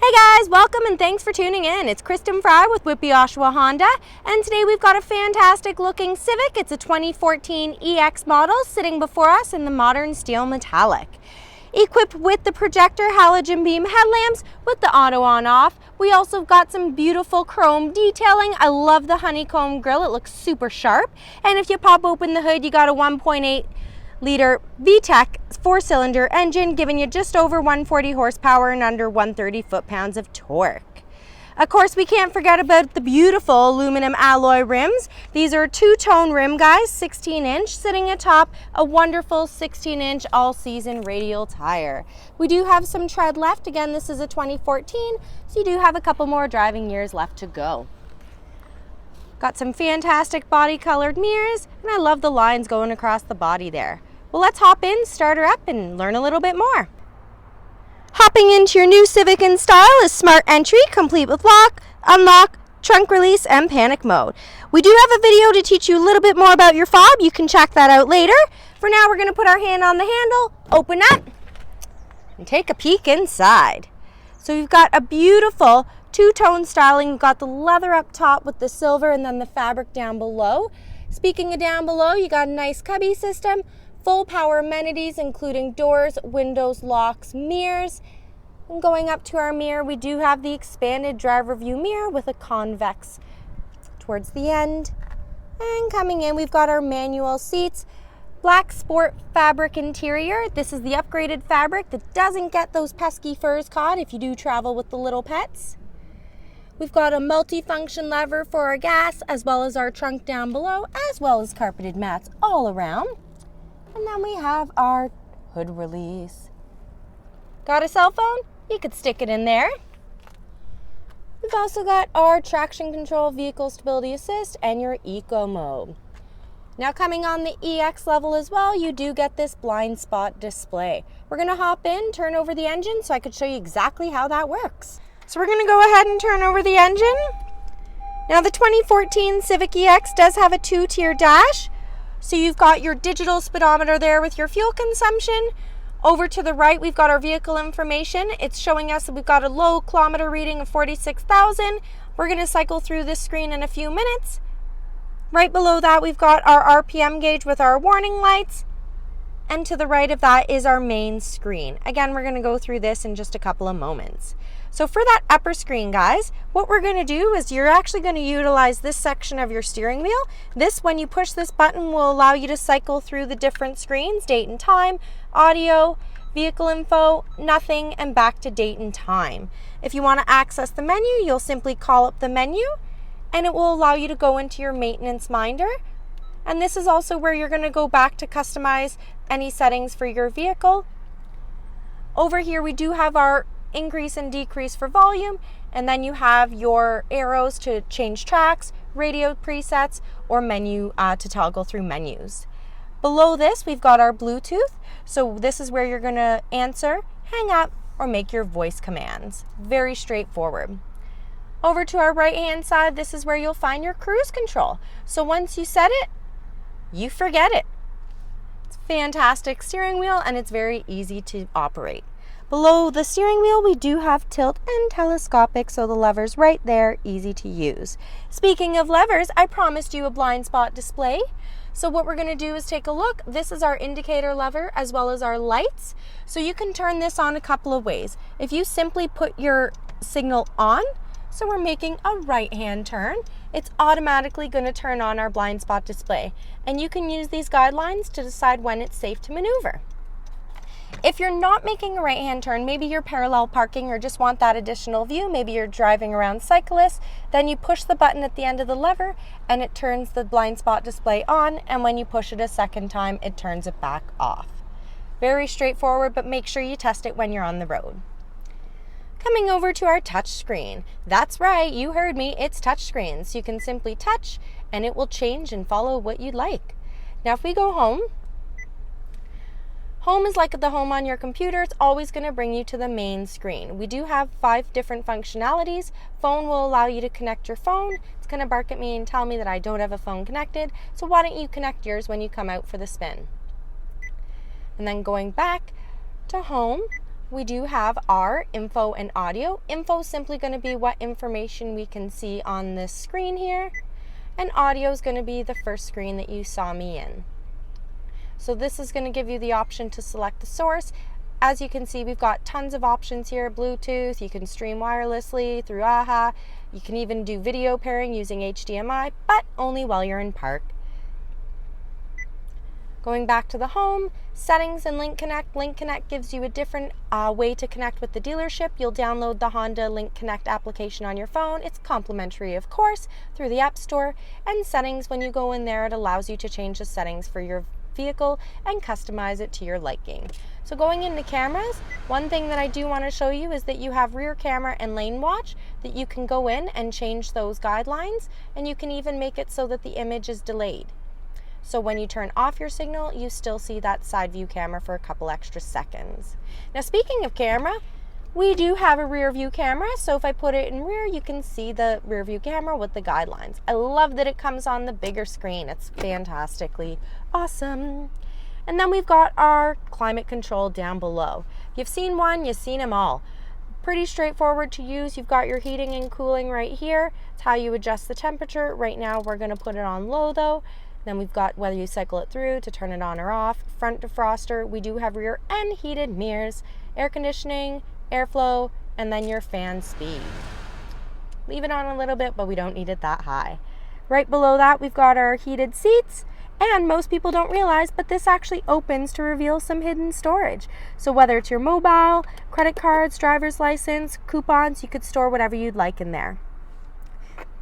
Hey guys, welcome and thanks for tuning in. It's Kristen Fry with Whitby Oshawa Honda, and today we've got a fantastic looking Civic. It's a 2014 EX model sitting before us in the modern steel metallic. Equipped with the projector halogen beam headlamps with the auto on off. We also got some beautiful chrome detailing. I love the honeycomb grille, it looks super sharp. And if you pop open the hood, you got a 1.8 liter VTEC 4-cylinder engine giving you just over 140 horsepower and under 130 foot-pounds of torque. Of course, we can't forget about the beautiful aluminum alloy rims. These are two-tone rim, guys, 16-inch, sitting atop a wonderful 16-inch all-season radial tire. We do have some tread left. Again, this is a 2014, so you do have a couple more driving years left to go. Got some fantastic body-colored mirrors, and I love the lines going across the body there. Well, let's hop in, start her up, and learn a little bit more. Hopping into your new Civic in style is Smart Entry, complete with lock, unlock, trunk release, and panic mode. We do have a video to teach you a little bit more about your fob. You can check that out later. For now, we're going to put our hand on the handle, open up, and take a peek inside. So you've got a beautiful two-tone styling. You've got the leather up top with the silver and then the fabric down below. Speaking of down below, you got a nice cubby system, full power amenities including doors, windows, locks, mirrors. And going up to our mirror, we do have the expanded driver view mirror with a convex towards the end. And coming in, we've got our manual seats, black sport fabric interior. This is the upgraded fabric that doesn't get those pesky furs caught if you do travel with the little pets. We've got a multi-function lever for our gas, as well as our trunk down below, as well as carpeted mats all around. And then we have our hood release. Got a cell phone? You could stick it in there. We've also got our traction control, vehicle stability assist, and your eco mode. Now coming on the EX level as well, you do get this blind spot display. We're gonna hop in, turn over the engine so I could show you exactly how that works. So we're gonna go ahead and turn over the engine. Now the 2014 Civic EX does have a 2-tier dash. So you've got your digital speedometer there with your fuel consumption. Over to the right, we've got our vehicle information. It's showing us that we've got a low kilometer reading of 46,000. We're gonna cycle through this screen in a few minutes. Right below that, we've got our RPM gauge with our warning lights. And to the right of that is our main screen. Again, we're gonna go through this in just a couple of moments. So for that upper screen, guys, what we're gonna do is you're actually gonna utilize this section of your steering wheel. This, when you push this button, will allow you to cycle through the different screens, date and time, audio, vehicle info, nothing, and back to date and time. If you wanna access the menu, you'll simply call up the menu, and it will allow you to go into your maintenance minder. And this is also where you're gonna go back to customize any settings for your vehicle. Over here, we do have our increase and decrease for volume, and then you have your arrows to change tracks, radio presets, or menu to toggle through menus. Below this, we've got our Bluetooth. So this is where you're gonna answer, hang up, or make your voice commands. Very straightforward. Over to our right-hand side, this is where you'll find your cruise control. So once you set it, you forget it. It's a fantastic steering wheel, and it's very easy to operate. Below the steering wheel, we do have tilt and telescopic, so the lever's right there, easy to use. Speaking of levers, I promised you a blind spot display. So what we're gonna do is take a look. This is our indicator lever as well as our lights. So you can turn this on a couple of ways. If you simply put your signal on, so we're making a right-hand turn, it's automatically gonna turn on our blind spot display. And you can use these guidelines to decide when it's safe to maneuver. If you're not making a right-hand turn, maybe you're parallel parking or just want that additional view, maybe you're driving around cyclists, then you push the button at the end of the lever and it turns the blind spot display on, and when you push it a second time, it turns it back off. Very straightforward, but make sure you test it when you're on the road. Coming over to our touch screen. That's right, you heard me, it's touch screen. So you can simply touch and it will change and follow what you'd like. Now if we go home, home is like the home on your computer. It's always going to bring you to the main screen. We do have 5 different functionalities. Phone will allow you to connect your phone. It's going to bark at me and tell me that I don't have a phone connected. So why don't you connect yours when you come out for the spin? And then going back to home, we do have our info and audio. Info is simply going to be what information we can see on this screen here, and audio is going to be the first screen that you saw me in. So this is going to give you the option to select the source. As you can see, we've got tons of options here. Bluetooth, you can stream wirelessly through AHA. You can even do video pairing using HDMI, but only while you're in park. Going back to the home, settings and Link Connect. Link Connect gives you a different way to connect with the dealership. You'll download the Honda Link Connect application on your phone. It's complimentary, of course, through the App Store. And settings, when you go in there, it allows you to change the settings for your vehicle and customize it to your liking. So going into cameras, one thing that I do want to show you is that you have rear camera and lane watch that you can go in and change those guidelines, and you can even make it so that the image is delayed. So when you turn off your signal, you still see that side view camera for a couple extra seconds. Now, speaking of camera, we do have a rear view camera. So if I put it in rear, you can see the rear view camera with the guidelines. I love that it comes on the bigger screen. It's fantastically awesome. And then we've got our climate control down below. You've seen one, you've seen them all. Pretty straightforward to use. You've got your heating and cooling right here. It's how you adjust the temperature. Right now, we're gonna put it on low though. Then we've got whether you cycle it through to turn it on or off. Front defroster, we do have rear and heated mirrors, air conditioning, airflow, and then your fan speed. Leave it on a little bit, but we don't need it that high. Right below that, we've got our heated seats, and most people don't realize, but this actually opens to reveal some hidden storage. So whether it's your mobile, credit cards, driver's license, coupons, you could store whatever you'd like in there.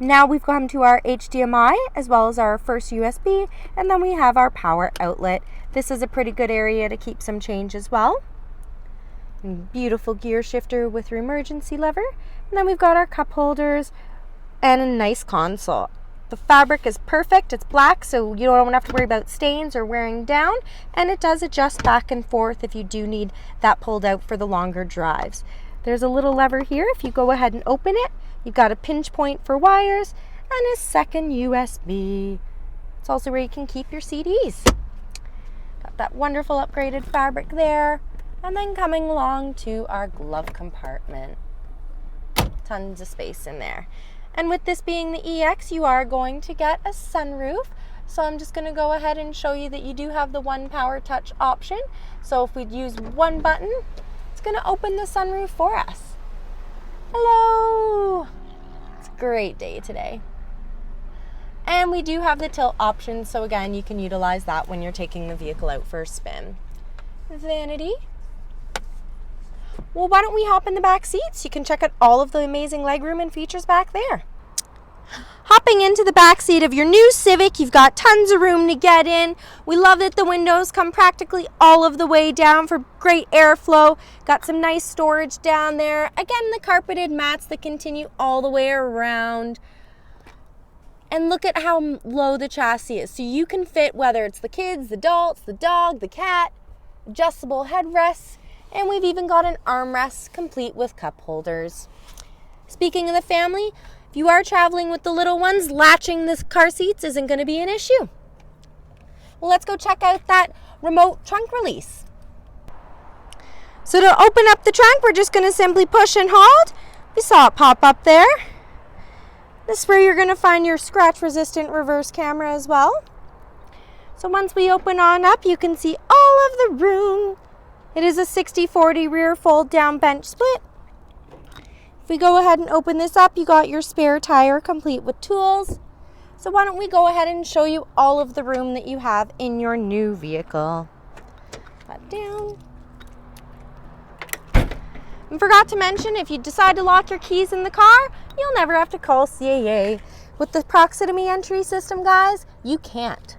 Now we've come to our HDMI as well as our first USB, and then we have our power outlet. This is a pretty good area to keep some change as well. Beautiful gear shifter with your emergency lever. And then we've got our cup holders and a nice console. The fabric is perfect. It's black, so you don't have to worry about stains or wearing down, and it does adjust back and forth if you do need that pulled out for the longer drives. There's a little lever here. If you go ahead and open it, you've got a pinch point for wires and a second USB. It's also where you can keep your CDs. Got that wonderful upgraded fabric there. And then coming along to our glove compartment. Tons of space in there. And with this being the EX, you are going to get a sunroof. So I'm just going to go ahead and show you that you do have the one power touch option. So if we use one button, it's going to open the sunroof for us. Hello! It's a great day today. And we do have the tilt option, so again, you can utilize that when you're taking the vehicle out for a spin. Vanity. Well, why don't we hop in the back seats? You can check out all of the amazing legroom and features back there. Hopping into the back seat of your new Civic, you've got tons of room to get in. We love that the windows come practically all of the way down for great airflow. Got some nice storage down there. Again, the carpeted mats that continue all the way around. And look at how low the chassis is. So you can fit whether it's the kids, the adults, the dog, the cat, adjustable headrests, and we've even got an armrest complete with cup holders. Speaking of the family, if you are traveling with the little ones, latching the car seats isn't going to be an issue. Well, let's go check out that remote trunk release. So to open up the trunk, we're just going to simply push and hold. We saw it pop up there. This is where you're going to find your scratch-resistant reverse camera as well. So once we open on up, you can see all of the room. It is a 60/40 rear fold-down bench split. If we go ahead and open this up, you got your spare tire complete with tools. So why don't we go ahead and show you all of the room that you have in your new vehicle. That down. And forgot to mention, if you decide to lock your keys in the car, you'll never have to call CAA. With the proximity entry system, guys, you can't.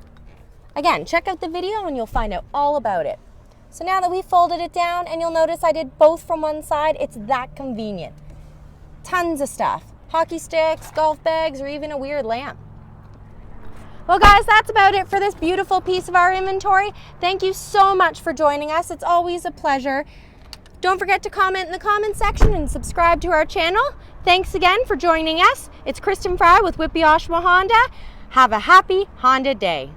Again, check out the video and you'll find out all about it. So now that we folded it down, and you'll notice I did both from one side, it's that convenient. Tons of stuff. Hockey sticks, golf bags, or even a weird lamp. Well, guys, that's about it for this beautiful piece of our inventory. Thank you so much for joining us. It's always a pleasure. Don't forget to comment in the comment section and subscribe to our channel. Thanks again for joining us. It's Kristen Fry with Whitby Oshawa Honda. Have a happy Honda day.